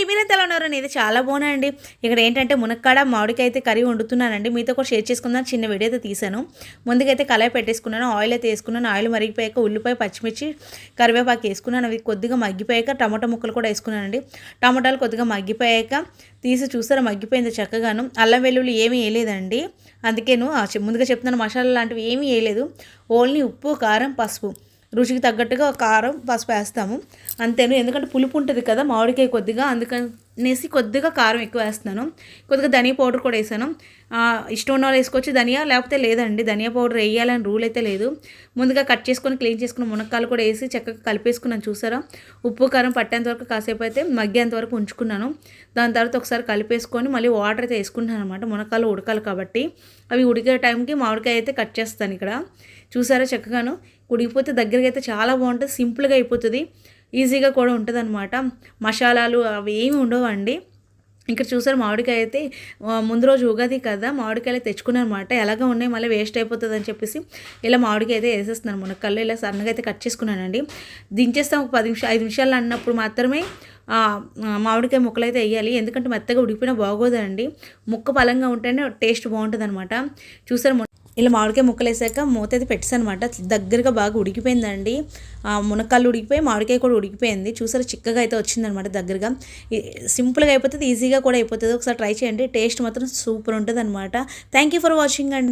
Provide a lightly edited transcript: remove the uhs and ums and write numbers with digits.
అండి, మీరైతే ఎలా ఉన్నారని ఇది చాలా బాగున్నాయండి. ఇక్కడ ఏంటంటే మునక్కాడ మామిడికాయ అయితే కర్రీ వండుతున్నానండి. మీతో కూడా షేర్ చేసుకుందాం చిన్న వీడియో అయితే తీసాను. ముందుకైతే కళాయి పెట్టేసుకున్నాను, ఆయిల్ అయితే వేసుకున్నాను. ఆయిల్ మరిగిపోయాక ఉల్లిపాయ, పచ్చిమిర్చి, కరివేపాకు వేసుకున్నాను. అవి కొద్దిగా మగ్గిపోయాక టమాటా ముక్కలు కూడా వేసుకున్నానండి. టమాటాలు కొద్దిగా మగ్గిపోయాక తీసి చూసారా మగ్గిపోయింది చక్కగాను. అల్లం వెల్లుల్లి ఏమీ వేయలేదండి. అందుకేను ముందుగా చెప్తున్నాను, మసాలా లాంటివి ఏమీ వేయలేదు. ఓన్లీ ఉప్పు, కారం, పసుపు, రుచికి తగ్గట్టుగా కారం, పసుపు వేస్తాము అంతేను. ఎందుకంటే పులుపు ఉంటుంది కదా మామిడికాయ కొద్దిగా, అందుకనేసి కొద్దిగా కారం ఎక్కువ వేస్తున్నాను. కొద్దిగా ధనియా పౌడర్ కూడా వేసాను. ఇష్టం ఉన్న వాళ్ళు వేసుకోవచ్చు ధనియా, లేకపోతే లేదండి. ధనియా పౌడర్ వేయాలని రూల్ అయితే లేదు. ముందుగా కట్ చేసుకొని క్లీన్ చేసుకున్న మునక్కాయలు కూడా వేసి చక్కగా కలిపేసుకున్నాను. చూసారా, ఉప్పు కారం పట్టేంత వరకు కాసేపు అయితే మగ్గేంత వరకు ఉంచుకున్నాను. దాని తర్వాత ఒకసారి కలిపేసుకొని మళ్ళీ వాటర్ అయితే వేసుకుంటున్నాను అనమాట. మునక్కాయలు ఉడకాలి కాబట్టి అవి ఉడికే టైంకి మామిడికాయ అయితే కట్ చేస్తాను. ఇక్కడ చూసారా చక్కగాను ఉడికిపోతే దగ్గరికి అయితే చాలా బాగుంటుంది, సింపుల్గా అయిపోతుంది, ఈజీగా కూడా ఉంటుంది అనమాట. మసాలాలు అవి ఏమి ఉండవండి. ఇక్కడ చూసారు మామిడికాయ అయితే ముందు రోజు ఉగాది కదా, మామిడికాయలు తెచ్చుకున్నాను అనమాట. ఎలాగ ఉన్నాయి మళ్ళీ వేస్ట్ అయిపోతుంది అని చెప్పేసి ఇలా మామిడికాయ అయితే వేసేస్తున్నాను. మునక్కల్లో ఇలా సన్నగా అయితే కట్ చేసుకున్నానండి. దించేస్తాం ఒక 5 నిమిషాలు అన్నప్పుడు మాత్రమే మామిడికాయ ముక్కలు అయితే వేయాలి. ఎందుకంటే మెత్తగా ఉడికిపోయినా బాగోదండి. ముక్క బలంగా ఉంటేనే టేస్ట్ బాగుంటుంది అనమాట. చూసారు ఇలా మామిడికాయ ముక్కలు వేసాక మూత అయితే పెట్టాను అనమాట. దగ్గరగా బాగా ఉడికిపోయిందండి. మునక్కాయలు ఉడికిపోయి మామిడికాయ కూడా ఉడికిపోయింది. చూసారు చిక్కగా అయితే వచ్చిందనమాట దగ్గరగా. సింపుల్గా అయిపోతుంది, ఈజీగా కూడా అయిపోతుంది. ఒకసారి ట్రై చేయండి, టేస్ట్ మాత్రం సూపర్ ఉంటుంది అనమాట. థ్యాంక్ యూ ఫర్ వాచింగ్ అండి.